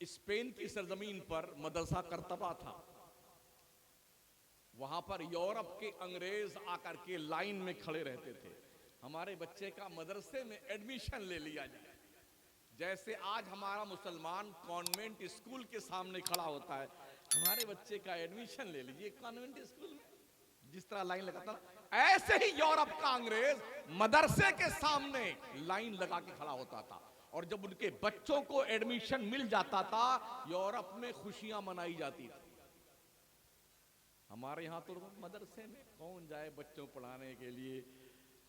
Spain की सरजमीन पर मदरसा करतबा था। वहां पर यूरोप के अंग्रेज आकर के लाइन में खड़े रहते थे, हमारे बच्चे का मदरसे में एडमिशन ले लिया जाए। जैसे आज हमारा मुसलमान कॉन्वेंट स्कूल के सामने खड़ा होता है, हमारे बच्चे का एडमिशन ले लीजिए कॉन्वेंट स्कूल में, जिस तरह लाइन लगाता ना, ऐसे ही यूरोप का अंग्रेज मदरसे के सामने लाइन लगा के खड़ा होता था। और जब उनके बच्चों को एडमिशन मिल जाता था, यूरोप में खुशियां मनाई जाती थी। हमारे यहां तो मदरसे में कौन जाए बच्चों पढ़ाने के लिए,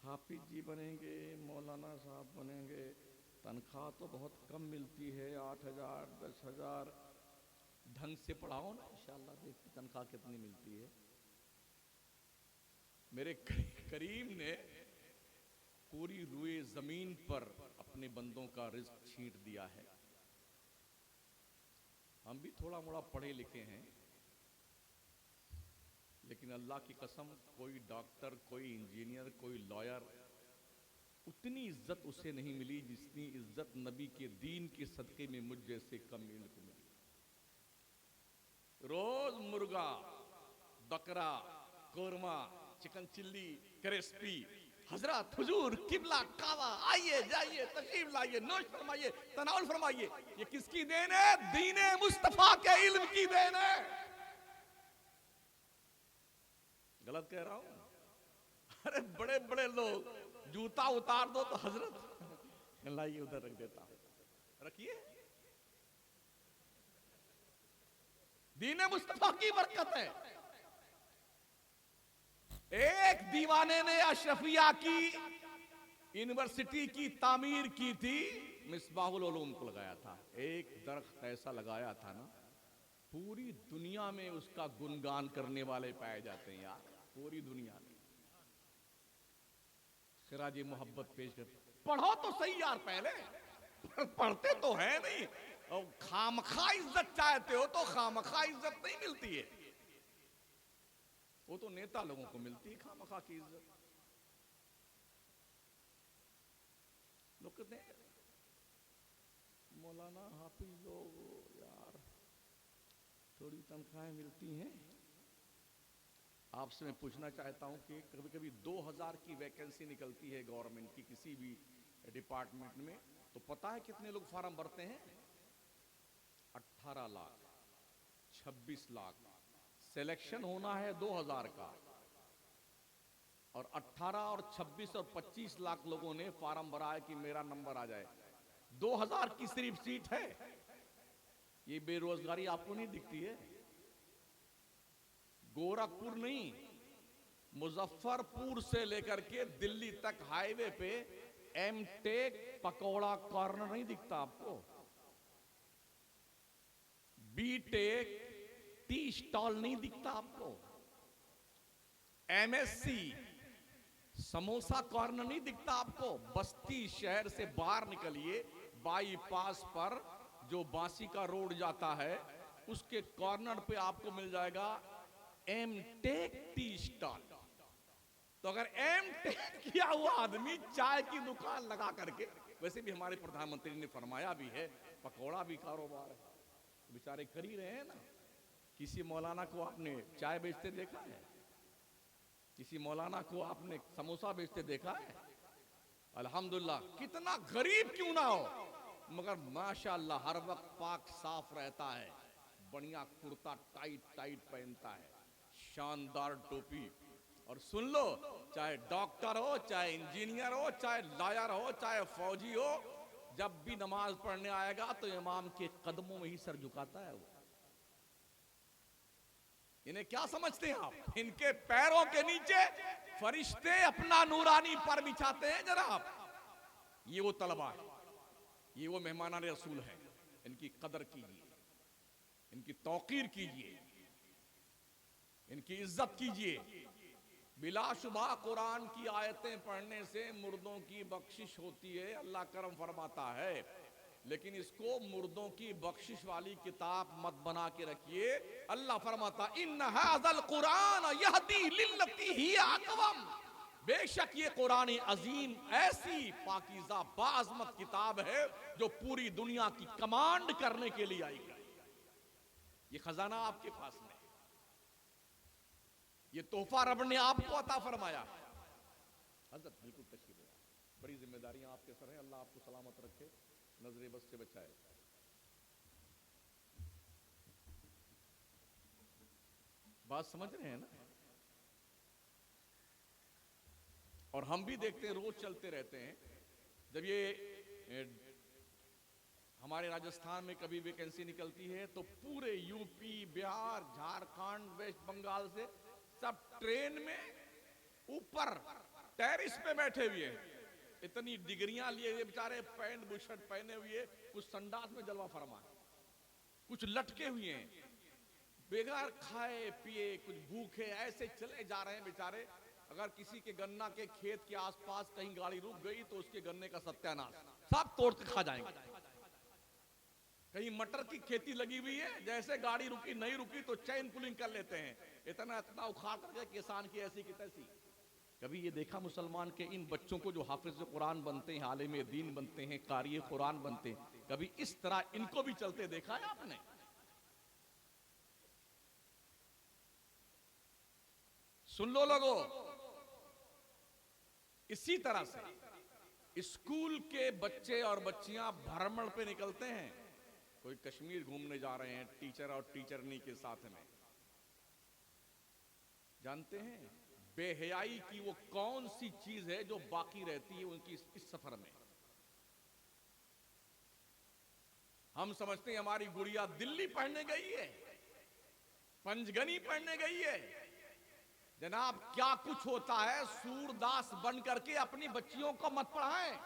हाफिज जी बनेंगे, मौलाना साहब बनेंगे, तनख्वाह तो बहुत कम मिलती है, 8,000 10,000, ढंग से पढ़ाओ ना, इंशाल्लाह देखिए तनख्वाह कितनी मिलती है। मेरे करीम ने पूरी रुए जमीन पर अपने बंदों का रिज्क छींट दिया है। हम भी थोड़ा मोड़ा पढ़े लिखे हैं, लेकिन अल्लाह की कसम कोई डॉक्टर, कोई इंजीनियर, कोई लॉयर, उतनी इज्जत उसे नहीं मिली जितनी इज्जत नबी के दीन के सदके में मुझ जैसे कमीने को मिली। रोज मुर्गा, बकरा, कोरमा, चिकन चिल्ली, क्रिस्पी, हजरत हुजूर किबला कावा, आइए जाइए तशरीफ लाइए, नोश फरमाइए, तनाउल फरमाइए। ये किसकी देन है? दीने मुस्तफा के इल्म की देन है। गलत कह रहा हूं? अरे बड़े बड़े लोग जूता उतार दो तो हजरत लाइए उधर रख देता, रखिए। दीने मुस्तफा की बरकत है। एक दीवाने ने अशरफिया की यूनिवर्सिटी की तामीर की थी, मिसबाहुल उलूम को लगाया था। एक दरख्त ऐसा लगाया था ना, पूरी दुनिया में उसका गुणगान करने वाले पाए जाते हैं यार, पूरी दुनिया में। खिराज मोहब्बत पेश कर, पढ़ो तो सही यार पहले, पढ़ते तो है नहीं, और खामखा इज्जत चाहते हो तो खामखा इज्जत नहीं मिलती है, वो तो नेता लोगों को मिलती है खामखा की इज्जत। लोग कहते हैं मौलाना हाफिज लोग यार थोड़ी तनख्वाहें मिलती हैं। आपसे मैं पूछना चाहता हूं कि कभी कभी 2000 की वैकेंसी निकलती है गवर्नमेंट की किसी भी डिपार्टमेंट में, तो पता है कितने लोग फॉर्म भरते हैं? 18 लाख, 26 लाख। सिलेक्शन होना है 2000 का, और 18 और 26 और 25 लाख लोगों ने फॉर्म भरा है कि मेरा नंबर आ जाए। 2000 की सिर्फ सीट है। ये बेरोजगारी आपको नहीं दिखती है? गोरखपुर नहीं, मुजफ्फरपुर से लेकर के दिल्ली तक हाईवे पे एमटेक पकौड़ा कॉर्नर नहीं दिखता आपको? बीटेक टी स्टॉल नहीं दिखता आपको? एमएससी समोसा कॉर्नर नहीं दिखता आपको? बस्ती शहर से बाहर निकलिए, बाईपास पर जो बांसी का रोड जाता है उसके कॉर्नर पे आपको मिल जाएगा एमटेक टी स्टॉल। तो अगर एमटेक किया हुआ आदमी चाय की दुकान लगा करके, वैसे भी हमारे प्रधानमंत्री ने फरमाया भी है पकौड़ा भी कारोबार है, तो बेचारे कर ही रहे हैं ना। किसी मौलाना को आपने चाय बेचते देखा है? किसी मौलाना को आपने समोसा बेचते देखा है? अल्हम्दुलिल्लाह, कितना गरीब क्यों ना हो, मगर माशाअल्लाह हर वक्त पाक साफ रहता है, बढ़िया कुर्ता टाइट टाइट पहनता है, शानदार टोपी। और सुन लो, चाहे डॉक्टर हो, चाहे इंजीनियर हो, चाहे लॉयर हो, चाहे फौजी हो, जब भी नमाज पढ़ने आएगा तो इमाम के कदमों में ही सर झुकाता है वो। इन्हें क्या समझते हैं आप? इनके पैरों के नीचे फरिश्ते अपना नूरानी पर बिछाते हैं जनाब। ये वो तलबा है, ये वो मेहमानान रसूल है, इनकी कदर कीजिए, इनकी तौकीर कीजिए, इनकी इज्जत कीजिए। बिलाशुबा कुरान की आयतें पढ़ने से मुर्दों की बख्शिश होती है, अल्लाह करम फरमाता है, लेकिन इसको मुर्दों की बख्शिश वाली किताब मत बना के रखिए। अल्लाह फरमाता इन्न हाज़ल कुरान यहदी लिल्लती हिय अक़वम, बेशक ये कुरान अजीम ऐसी पाकीज़ा बाअज़मत किताब है जो पूरी दुनिया की कमांड करने के लिए आई है। ये खजाना आपके पास में, ये तोहफा रब ने आपको अता फरमाया। हजरत बिल्कुल तशरीफ ले, बड़ी जिम्मेदारियां आपके सर हैं। अल्लाह आपको सलामत रखे, नजरे बस से बचाए। बात समझ रहे हैं ना? और हम भी देखते हैं, रोज चलते रहते हैं। जब ये हमारे राजस्थान में कभी वैकेंसी निकलती है तो पूरे यूपी, बिहार, झारखंड, वेस्ट बंगाल से सब ट्रेन में ऊपर टेरिस पे बैठे हुए हैं, इतनी डिग्रियां लिए हुए बेचारे, पैंट बुशर्ट पहने हुए, कुछ संडास में जलवा फरमा है, कुछ लटके हुए हैं, बेगार खाए पिए, कुछ भूखे ऐसे चले जा रहे हैं बेचारे। अगर किसी के गन्ना के खेत के आसपास कहीं गाड़ी रुक गई तो उसके गन्ने का सत्यानाश, सब तोड़ के खा जाएंगे। कहीं मटर की खेती लगी हुई है, जैसे गाड़ी रुकी नहीं रुकी तो चैन पुलिंग कर लेते हैं, इतना इतना उखाड़ करके किसान की ऐसी की तैसी। कभी ये देखा मुसलमान के इन बच्चों को जो हाफिज कुरान बनते हैं, आलिम दीन बनते हैं, कारी कुरान बनते हैं, कभी इस तरह इनको भी चलते देखा है आपने? सुन लो लोगों, इसी तरह से स्कूल के बच्चे और बच्चियां भ्रमण पे निकलते हैं, कोई कश्मीर घूमने जा रहे हैं टीचर और टीचरनी के साथ में। जानते हैं बेहयाई की वो कौन सी चीज है जो बाकी रहती है उनकी इस सफर में? हम समझते हैं हमारी गुड़िया दिल्ली पढ़ने गई है, पंचगनी पढ़ने गई है। जनाब क्या कुछ होता है, सूरदास बन करके अपनी बच्चियों को मत पढ़ाएं।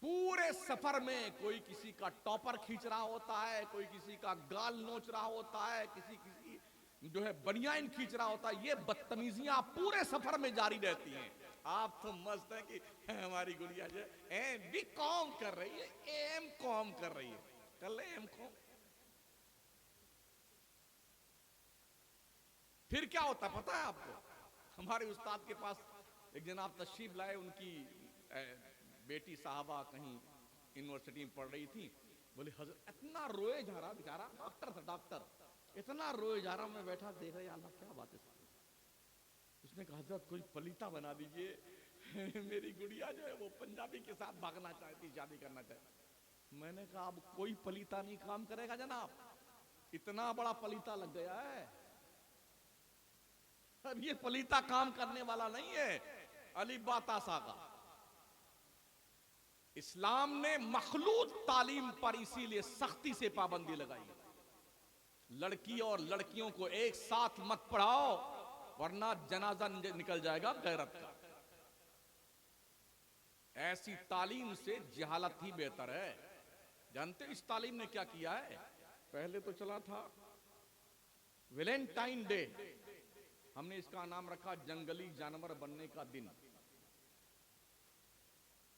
पूरे सफर में कोई किसी का टॉपर खींच रहा होता है, कोई किसी का गाल नोच रहा होता है, किसी जो है बनियान खींच रहा होता है। ये बदतमीजियां पूरे सफर में जारी रहती हैं। आप तो मस्त है कि हमारी गुड़िया जो बी कॉम कर रही है, एम कॉम कर रही है, कर ले एम कॉम। फिर क्या होता पता है आपको? हमारे उस्ताद के पास एक जनाब तशरीफ लाए, उनकी बेटी साहबा कहीं यूनिवर्सिटी में पढ़ रही थी। बोले हजरत इतना रोए जा रहा, बेचारा डॉक्टर था, डॉक्टर इतना रोए जा रहा, मैं बैठा देख रहा, अल्लाह क्या बात है। उसने कहा हजरत कोई पलीता बना दीजिए, मेरी गुड़िया जो है वो पंजाबी के साथ भागना चाहती, शादी करना चाहती। मैंने कहा अब कोई पलीता नहीं काम करेगा जनाब, इतना बड़ा पलीता लग गया है। अब ये पलीता काम करने वाला नहीं है, अलीबा तासा का। इस्लाम ने मखलूत तालीम पर इसीलिए सख्ती से पाबंदी लगाई, लड़की और लड़कियों को एक साथ मत पढ़ाओ वरना जनाजा निकल जाएगा गैरत का। ऐसी तालीम से जहालत ही बेहतर है। जानते इस तालीम ने क्या किया है? पहले तो चला था वैलेंटाइन डे, हमने इसका नाम रखा जंगली जानवर बनने का दिन।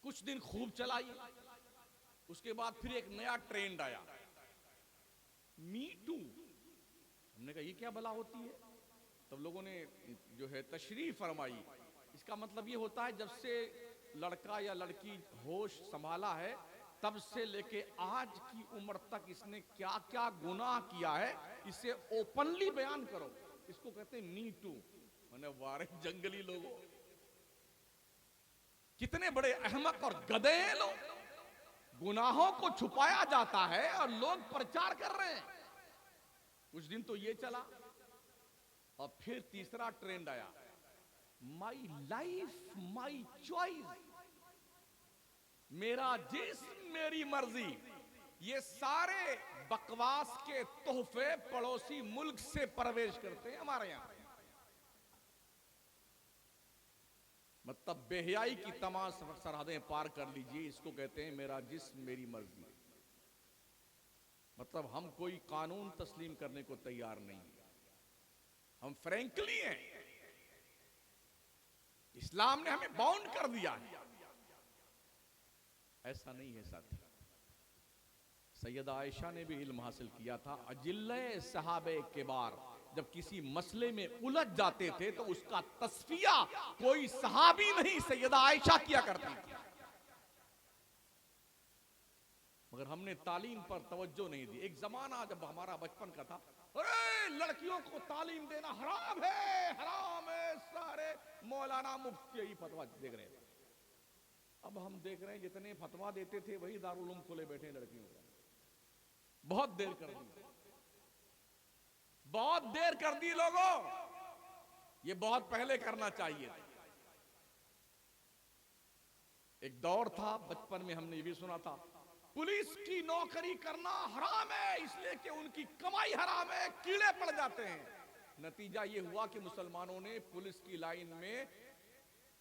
कुछ दिन खूब चलाई, उसके बाद फिर एक नया ट्रेंड आया, मी टू। हमने कहा ये क्या भला होती है? तब लोगों ने जो है तशरीफ फरमाई। इसका मतलब ये होता है जब से लड़का या लड़की होश संभाला है तब से लेके आज की उम्र तक इसने क्या क्या गुनाह किया है, इसे ओपनली बयान करो। इसको कहते हैं मी टू। मैंने वारे जंगली लोगों, कितने बड़े अहमक और गधे हैं लोग। गुनाहों को छुपाया जाता है और लोग प्रचार कर रहे हैं। कुछ दिन तो ये चला और फिर तीसरा ट्रेंड आया, माई लाइफ माई चॉइस, मेरा जिस्म मेरी मर्जी। ये सारे बकवास के तोहफे पड़ोसी मुल्क से प्रवेश करते हैं हमारे यहां। मतलब बेहयाई की तमाम सरहदें पार कर लीजिए, इसको कहते हैं मेरा जिस्म मेरी मर्जी। मतलब हम कोई कानून तस्लीम करने को तैयार नहीं, हम फ्रैंकली हैं। इस्लाम ने हमें बाउंड कर दिया है। ऐसा नहीं है साथी। सैयदा आयशा ने भी इल्म हासिल किया था। अजिल्ले सहाबे के बार जब किसी मसले में उलझ जाते थे तो उसका तस्फिया कोई सहाबी नहीं, सैयदा आयशा किया करती थी। मगर हमने तालीम पर तवज्जो नहीं दी। एक जमाना जब हमारा बचपन का था, अरे लड़कियों को तालीम देना हराम है, सारे मौलाना मुफ्ती यही फतवा देख रहे थे। अब हम देख रहे हैं जितने फतवा देते थे वही दारुल उलूम खोले बैठे लड़कियों का। बहुत देर कर दी, बहुत देर कर दी लोगों, ये बहुत पहले करना चाहिए था। एक दौर था बचपन में, हमने ये भी सुना था पुलिस की नौकरी करना हराम है, इसलिए कि उनकी कमाई हराम है, कीड़े पड़ जाते हैं। नतीजा ये हुआ कि मुसलमानों ने पुलिस की लाइन में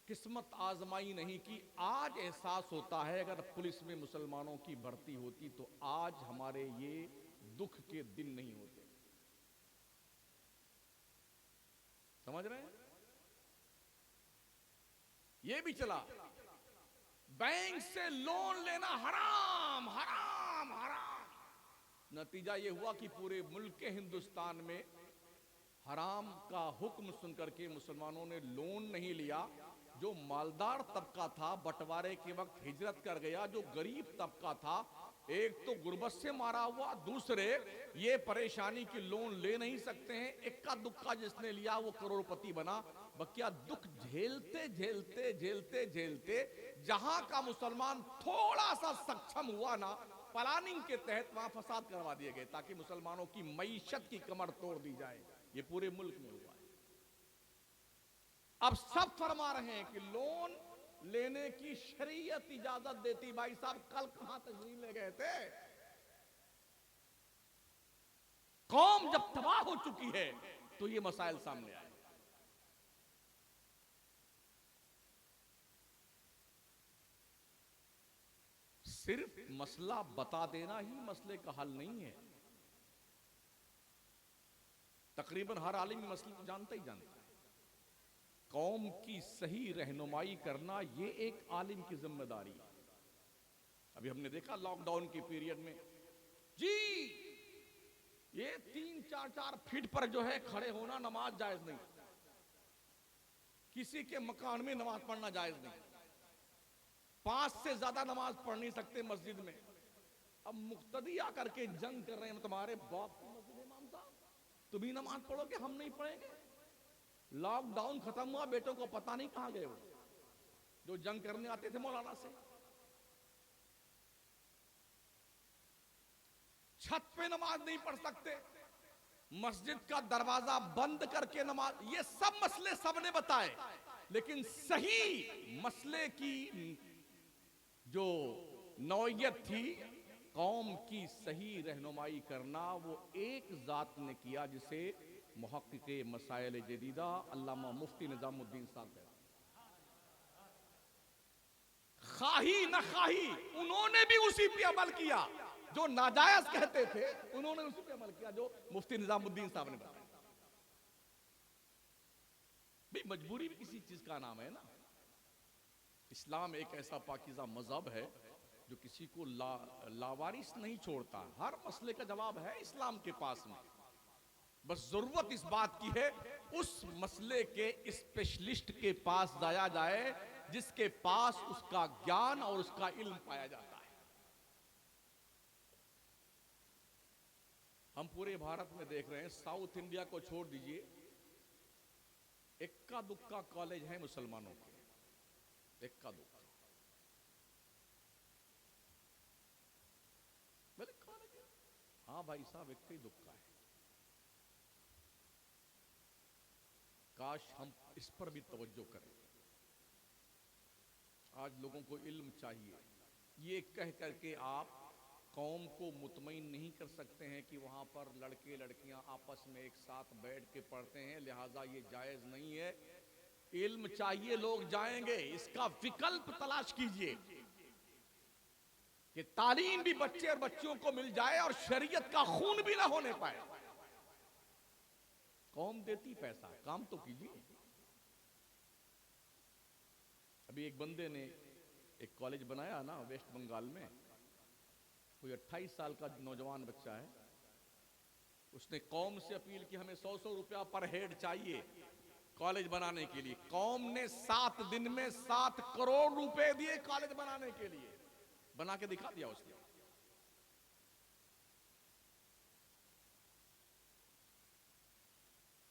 किस्मत आजमाई नहीं की। आज एहसास होता है अगर पुलिस में मुसलमानों की भर्ती होती तो आज हमारे ये दुख के दिन नहीं होते। समझ रहे हैं? ये भी चला, बैंक से लोन लेना हराम हराम हराम। नतीजा ये हुआ कि पूरे मुल्क के हिंदुस्तान में हराम का हुक्म सुनकर के मुसलमानों ने लोन नहीं लिया। जो मालदार तबका था बंटवारे के वक्त हिजरत कर गया, जो गरीब तबका था एक तो गुर्बत से मारा हुआ, दूसरे ये परेशानी की लोन ले नहीं सकते हैं, इक्का दुक्का जिसने लिया वो करोड़पति बना। बकिया दुख झेलते झेलते झेलते झेलते जहां का मुसलमान थोड़ा सा सक्षम हुआ ना, प्लानिंग के तहत वहां फसाद करवा दिए गए ताकि मुसलमानों की मईशत की कमर तोड़ दी जाए। ये पूरे मुल्क में हुआ है। अब सब फरमा रहे हैं कि लोन लेने की शरीयत इजाजत देती। भाई साहब कल कहां तशरीफ ले गए थे? कौम जब तबाह हो चुकी है तो ये मसाइल सामने आए। सिर्फ मसला बता देना ही मसले का हल नहीं है। तकरीबन हर आलिम मसले को जानता ही जानता है। कौम की सही रहनुमाई करना ये एक आलिम की जिम्मेदारी है। अभी हमने देखा लॉकडाउन के पीरियड में जी ये 3-4 फीट पर जो है खड़े होना नमाज जायज नहीं, किसी के मकान में नमाज पढ़ना जायज नहीं, 5 से ज्यादा नमाज पढ़ नहीं सकते मस्जिद में। अब मुक्तदी आकर के जंग कर रहे हैं, तुम्हारे बाप की मस्जिद इमाम साहब, तुम ही नमाज पढ़ोगे हम नहीं पढ़ेंगे। लॉकडाउन खत्म हुआ, बेटों को पता नहीं कहां गए वो जो जंग करने आते थे मौलाना से। छत पे नमाज नहीं पढ़ सकते, मस्जिद का दरवाजा बंद करके नमाज, ये सब मसले सबने बताए। लेकिन सही मसले की जो नौयत थी, कौम की सही रहनुमाई करना, वो एक जात ने किया जिसे मुहक्किक़े मसाइल जदीदा अल्लामा मुफ्ती निजामुद्दीन साहब है। खाही न खाही उन्होंने भी उसी पे अमल किया जो नाजायज कहते थे, उन्होंने उसी पे अमल किया जो मुफ्ती निजामुद्दीन साहब ने बताया। भाई मजबूरी भी किसी चीज का नाम है ना। इस्लाम एक ऐसा पाकीज़ा मजहब है जो किसी को लावारिस नहीं छोड़ता। हर मसले का जवाब है इस्लाम के पास में। बस जरूरत इस बात की है उस मसले के स्पेशलिस्ट के पास जाया जाए जिसके पास उसका ज्ञान और उसका इल्म पाया जाता है। हम पूरे भारत में देख रहे हैं, साउथ इंडिया को छोड़ दीजिए, इक्का दुक्का कॉलेज है मुसलमानों के, इक्का दुक्का। बोले कॉलेज, हाँ भाई साहब इक्का ही दुक्का है। काश हम इस पर भी तवज्जो करें। आज लोगों को इल्म चाहिए, ये कह करके आप कौम को मुतमईन नहीं कर सकते हैं कि वहां पर लड़के लड़कियां आपस में एक साथ बैठ के पढ़ते हैं, लिहाजा ये जायज नहीं है। इल्म चाहिए, लोग जाएंगे, इसका विकल्प तलाश कीजिए कि तालीम भी बच्चे और बच्चियों को मिल जाए और शरीयत का खून भी ना होने पाए। कौम देती पैसा, काम तो कीजिए। अभी एक बंदे ने एक कॉलेज बनाया ना वेस्ट बंगाल में, कोई 28 साल का नौजवान बच्चा है, उसने कौम से अपील की हमें 100-100 रुपया पर हेड चाहिए कॉलेज बनाने के लिए। कौम ने 7 दिन में 7 करोड़ रुपए दिए कॉलेज बनाने के लिए, बना के दिखा दिया उसने।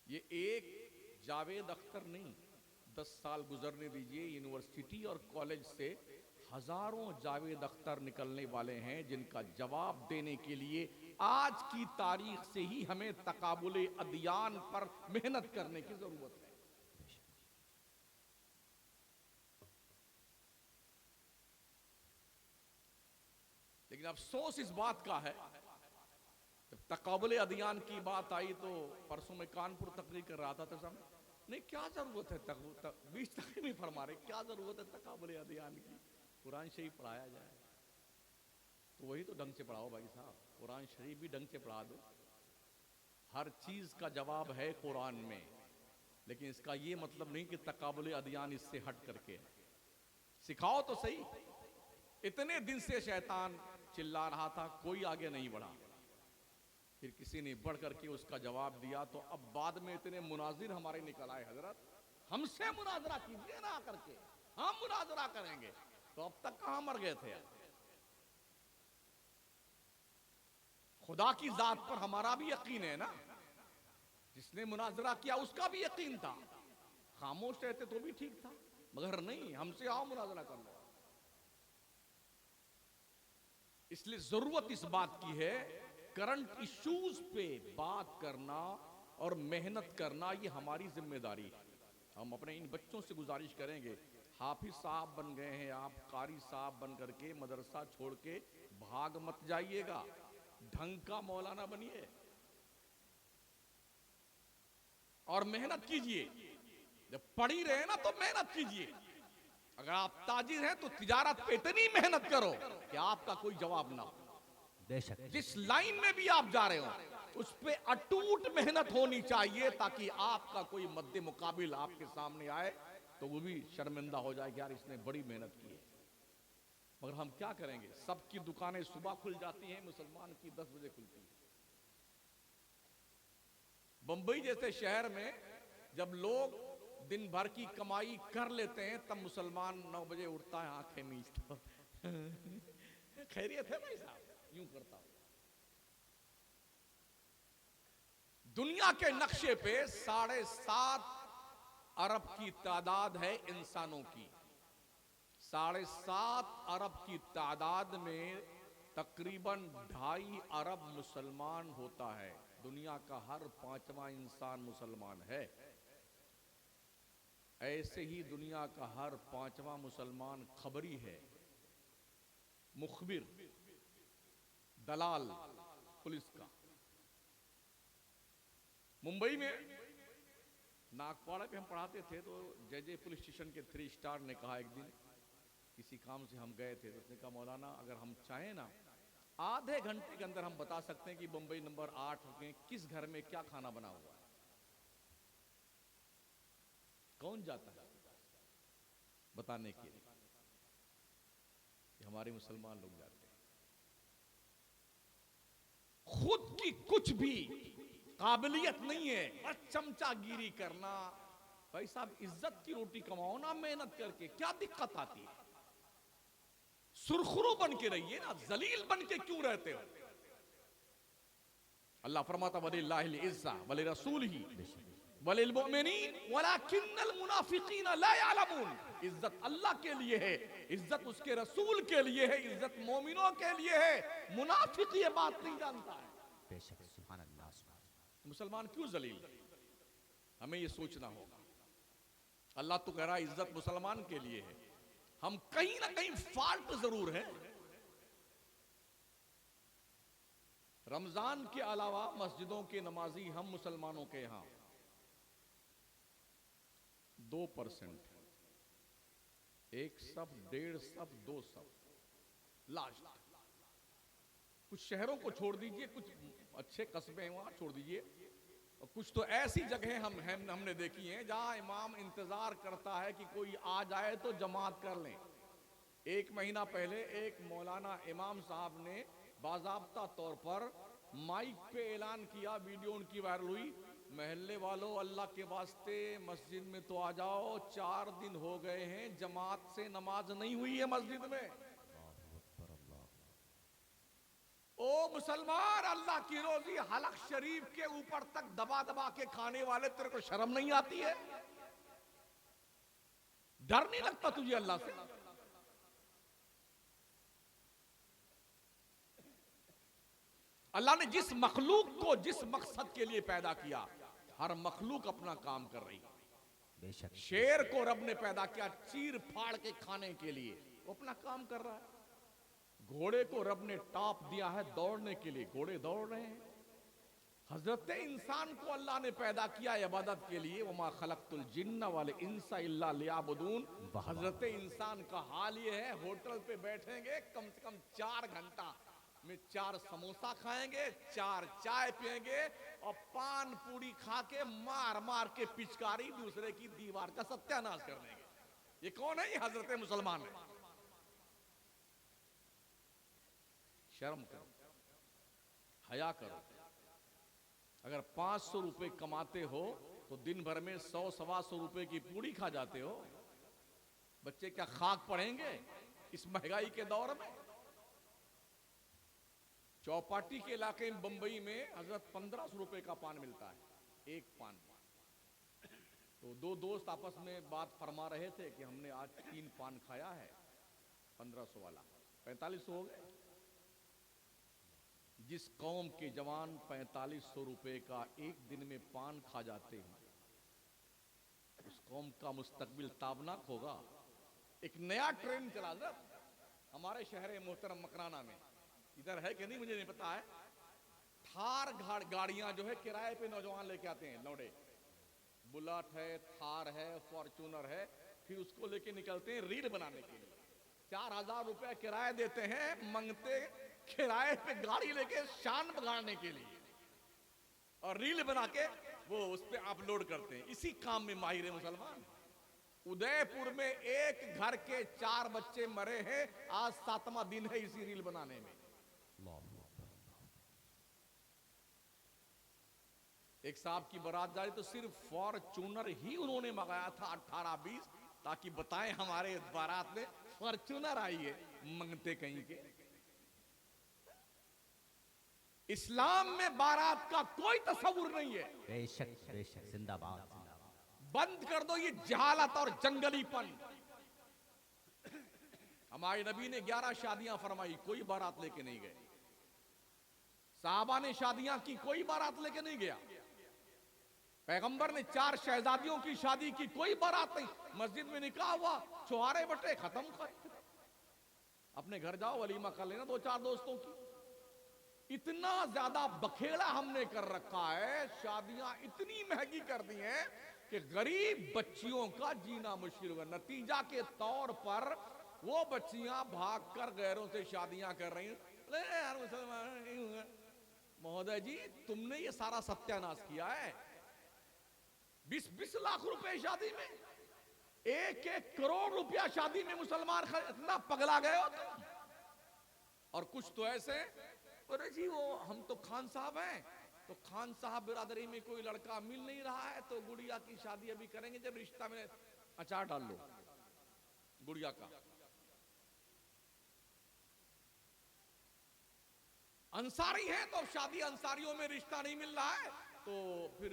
ये एक जावेद अख्तर नहीं, 10 साल गुजरने दीजिए, यूनिवर्सिटी और कॉलेज से हजारों जावेद अख्तर निकलने वाले हैं जिनका जवाब देने के लिए आज की तारीख से ही हमें तकाबुले अदियान पर मेहनत करने की जरूरत है। लेकिन अफसोस इस बात का है, जब तकाबुले अदियान की बात आई तो परसों में कानपुर तकरीर कर रहा था तो सामने नहीं, क्या जरूरत है बीच तक नहीं फरमा रहे, क्या जरूरत है तकाबुले अदियान की, कुरान शरीफ पढ़ाया जाए। तो वही तो ढंग से पढ़ाओ भाई साहब, कुरान शरीफ भी ढंग से पढ़ा दो। हर चीज का जवाब है कुरान में, लेकिन इसका ये मतलब नहीं कि तकाबुले अदियान इससे हट करके है। सिखाओ तो सही। इतने दिन से शैतान चिल्ला रहा था, कोई आगे नहीं बढ़ा, फिर किसी ने बढ़ करके उसका जवाब दिया, तो अब बाद में इतने मुनाजिर हमारे निकल आए, हजरत हमसे मुनाजरा कीजिए ना करके, हम मुनाजरा करेंगे। तो अब तक कहां मर गए थे? खुदा की जात पर हमारा भी यकीन है ना, जिसने मुनाजरा किया उसका भी यकीन था, खामोश रहते तो भी ठीक था, मगर नहीं, हमसे आओ मुनाजरा कर लो। इसलिए जरूरत इस बात की है, करंट इश्यूज पे बात करना और मेहनत करना ये हमारी जिम्मेदारी है। हम अपने इन बच्चों से गुजारिश करेंगे, हाफिज साहब बन गए हैं आप, कारी साहब बन करके मदरसा छोड़ के भाग मत जाइएगा, ढंग का मौलाना बनिए और मेहनत कीजिए। जब पढ़ ही रहे ना तो मेहनत कीजिए। अगर आप ताजिर हैं तो तिजारत पे इतनी मेहनत करो कि आपका कोई जवाब ना हो। जिस लाइन में भी आप जा रहे हो उस पे अटूट मेहनत होनी चाहिए, ताकि आपका कोई मद्दे मुकाबिल आपके सामने आए तो वो भी शर्मिंदा हो जाए कि यार इसने बड़ी मेहनत की है। मगर हम क्या करेंगे, सबकी दुकानें सुबह खुल जाती हैं, मुसलमान की 10 बजे खुलती है। बंबई जैसे शहर में जब लोग दिन भर की कमाई कर लेते हैं तब मुसलमान 9 बजे उठता है, आंखें मीचता खैरियत है भाई साहब, यूं करता हूं। दुनिया के नक्शे पे 7.5 अरब की तादाद है इंसानों की। 7.5 अरब की तादाद में तकरीबन 2.5 अरब मुसलमान होता है। दुनिया का हर 5वां इंसान मुसलमान है। ऐसे ही दुनिया का हर 5वां मुसलमान खबरी है, मुखबिर, दलाल पुलिस का। मुंबई में नागपाड़ा पे हम पढ़ाते थे तो जे पुलिस स्टेशन के 3 स्टार ने कहा, एक दिन किसी काम से हम गए थे तो उसने कहा, मौलाना अगर हम चाहें ना आधे घंटे के अंदर हम बता सकते हैं कि मुंबई नंबर 8 के किस घर में क्या खाना बना हुआ है। कौन जाता है बताने के लिए? हमारे मुसलमान लोग जाते हैं। खुद की कुछ भी काबिलियत नहीं है, बस चमचागिरी करना। भाई साहब, इज्जत की रोटी कमाओ ना मेहनत करके, क्या दिक्कत आती है? सुरखरू बन के रहिए ना, जलील बन के क्यों रहते हो? अल्लाह फरमाता वलिल्लाहिल इज्जा वलि रसूलिही वलिल मुमिनीन वलाकिन्नल मुनाफिकीन ला यअलमून। इज्जत अल्लाह के लिए है, इज्जत उसके रसूल के लिए है, इज्जत मोमिनों के लिए है। मुनाफिक ये बात नहीं जानता है। बेशक, सुभान अल्लाह। मुसलमान क्यों जलील? हमें ये सोचना होगा। अल्लाह तो कह रहा है इज्जत मुसलमान के लिए है। हम कहीं ना कहीं फॉल्ट जरूर है। रमजान के अलावा मस्जिदों के नमाजी हम मुसलमानों के यहां 2%, 1 सब, 1.5 सब, 2 सब लास्ट। कुछ शहरों को छोड़ दीजिए, कुछ अच्छे कस्बे हैं वहां छोड़ दीजिए, और कुछ तो ऐसी जगह हमने देखी हैं जहां इमाम इंतजार करता है कि कोई आ जाए तो जमात कर लें। 1 महीना पहले एक मौलाना इमाम साहब ने बाज़ाब्ता तौर पर माइक पे ऐलान किया, वीडियो उनकी वायरल हुई, महल्ले वालों अल्लाह के वास्ते मस्जिद में तो आ जाओ, 4 दिन हो गए हैं जमात से नमाज नहीं हुई है मस्जिद में। ओ मुसलमान, अल्लाह की रोजी हलक शरीफ के ऊपर तक दबा दबा के खाने वाले, तेरे को शर्म नहीं आती है? डर नहीं लगता तुझे अल्लाह से? अल्लाह ने जिस मखलूक को जिस मकसद के लिए पैदा किया, हर मखलूक अपना काम कर रही है। बेशक शेर को रब ने पैदा किया चीर फाड़ के खाने के लिए, वो अपना काम कर रहा है। घोड़े को रब ने टॉप दिया है दौड़ने के लिए, घोड़े दौड़ रहे हैं। हजरत इंसान को अल्लाह ने पैदा किया इबादत के लिए, वमा खलक़तुल जिन्ना वल इंसा इल्ला लियाबुदून। हजरत इंसान का हाल ये है, होटल पे बैठेंगे कम से कम 4 घंटा में 4 समोसा खाएंगे, 4 चाय पिएंगे और पान पूरी खा के मार मार के पिचकारी दूसरे की दीवार का सत्यानाश कर देंगे। ये कौन है? ये हजरत मुसलमान है। शर्म करो, हया करो। अगर 500 रुपए कमाते हो तो दिन भर में 100-125 रुपए की पूड़ी खा जाते हो। बच्चे क्या खाक पढ़ेंगे इस महंगाई के दौर में? चौपाटी के इलाके में बंबई में हजरत 1500 रुपए का पान मिलता है, एक पान। तो 2 दोस्त आपस में बात फरमा रहे थे कि हमने आज 3 पान खाया है 1500 वाला, 4500 हो गए। जिस कौम के जवान 4500 रुपए का एक दिन में पान खा जाते हैं, उस कौम का मुस्तकबिल ताबनाक होगा। एक नया ट्रेन चला था हमारे शहर मोहतरम मकराना में, इधर है कि नहीं मुझे नहीं पता है। थार गाड़ियां जो है किराए पे नौजवान लेके आते हैं, लौड़े। बुलेट है, थार है, फॉर्चूनर है, फिर उसको लेके निकलते हैं रील बनाने के लिए। 4000 रुपया किराया देते हैं, मंगते किराए पे गाड़ी लेके शान बिगाड़ने के लिए, और रील बना के वो उस पे अपलोड करते हैं। इसी काम में माहिर है मुसलमान। उदयपुर में एक घर के 4 बच्चे मरे हैं, आज 7वां दिन है इसी रील बनाने में। एक साहब की बारात जा रही तो सिर्फ फॉर्चूनर ही उन्होंने मंगाया था 18-20, ताकि बताएं हमारे बारात में फॉर्चूनर आई है। मंगते कहीं के। इस्लाम में बारात का कोई तस्वुर नहीं है। बेशक बेशक, जिंदाबाद जिंदाबाद। बंद कर दो ये जहालत और जंगलीपन। हमारे नबी ने 11 शादियां फरमाई, कोई बारात लेके नहीं गए। साहबा ने शादियां की, कोई बारात लेके नहीं गया। पैगंबर ने 4 शहजादियों की शादी की, कोई बारात नहीं। मस्जिद में निकाह हुआ, छुहारे बटे, खत्म। अपने घर जाओ, वलीमा कर लेना 2-4 दोस्तों की। इतना ज्यादा बखेड़ा हमने कर रखा है, शादियां इतनी महंगी कर दी हैं कि गरीब बच्चियों का जीना मुश्किल हुआ। नतीजा के तौर पर वो बच्चियां भागकर गैरों से शादियां कर रही हैं। महोदय जी, तुमने ये सारा सत्यानाश किया है। 20-20 लाख रुपए शादी में, 1-1 करोड़ रुपया शादी में मुसलमान इतना पगला गए हो तुम। और कुछ तो ऐसे, अरे जी वो हम तो खान साहब हैं, तो खान साहब बिरादरी में कोई लड़का मिल नहीं रहा है, तो गुड़िया की शादी अभी करेंगे, जब रिश्ता में अचार डाल लो गुड़िया का। अंसारी है तो शादी अंसारियों में रिश्ता नहीं मिल रहा है, तो फिर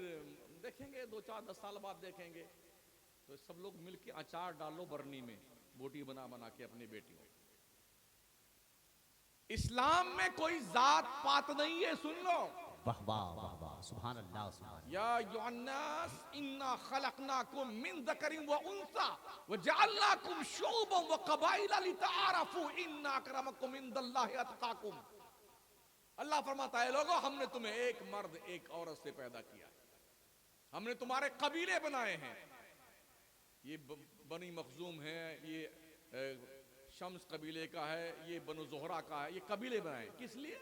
देखेंगे 2-4-10 साल बाद देखेंगे। तो सब लोग मिलके अचार डालो बरनी में, बोटी बना बना के अपनी बेटियों। इस्लाम में कोई जात पात नहीं है, सुन लो। वाह वाह वाह वाह, सुभान अल्लाह सुभान। या युन्नास इन्ना खलकनाकुम मिन ज़करिन व उन्सा व जअलनाकुम शुअबन व क़बाइला लितआरफू इन्ना अक्रमकुम इंदल्लाहि अत्क़ाकुम। अल्लाह फरमाता है, लोगों हमने तुम्हें एक मर्द एक औरत से पैदा किया, हमने तुम्हारे कबीले बनाए हैं। ये बनी मखजूम है, ये शम्स कबीले का है, ये बनु ज़ोहरा का है, ये कबीले बनाए। किस लिए?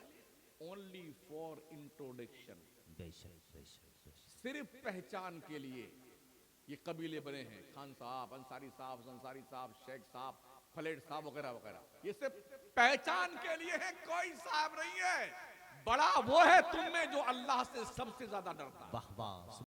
ओनली फॉर इंट्रोडक्शन, सिर्फ पहचान के लिए ये कबीले बने हैं। खान साहब, अंसारी साहब, अंसारी साहब, शेख साहब, फलेट साहब वगैरह वगैरह, ये सिर्फ पहचान के लिए है, कोई साहब नहीं है। बड़ा वो है तुम में जो अल्लाह से सबसे ज्यादा डरता है। वाह वाह।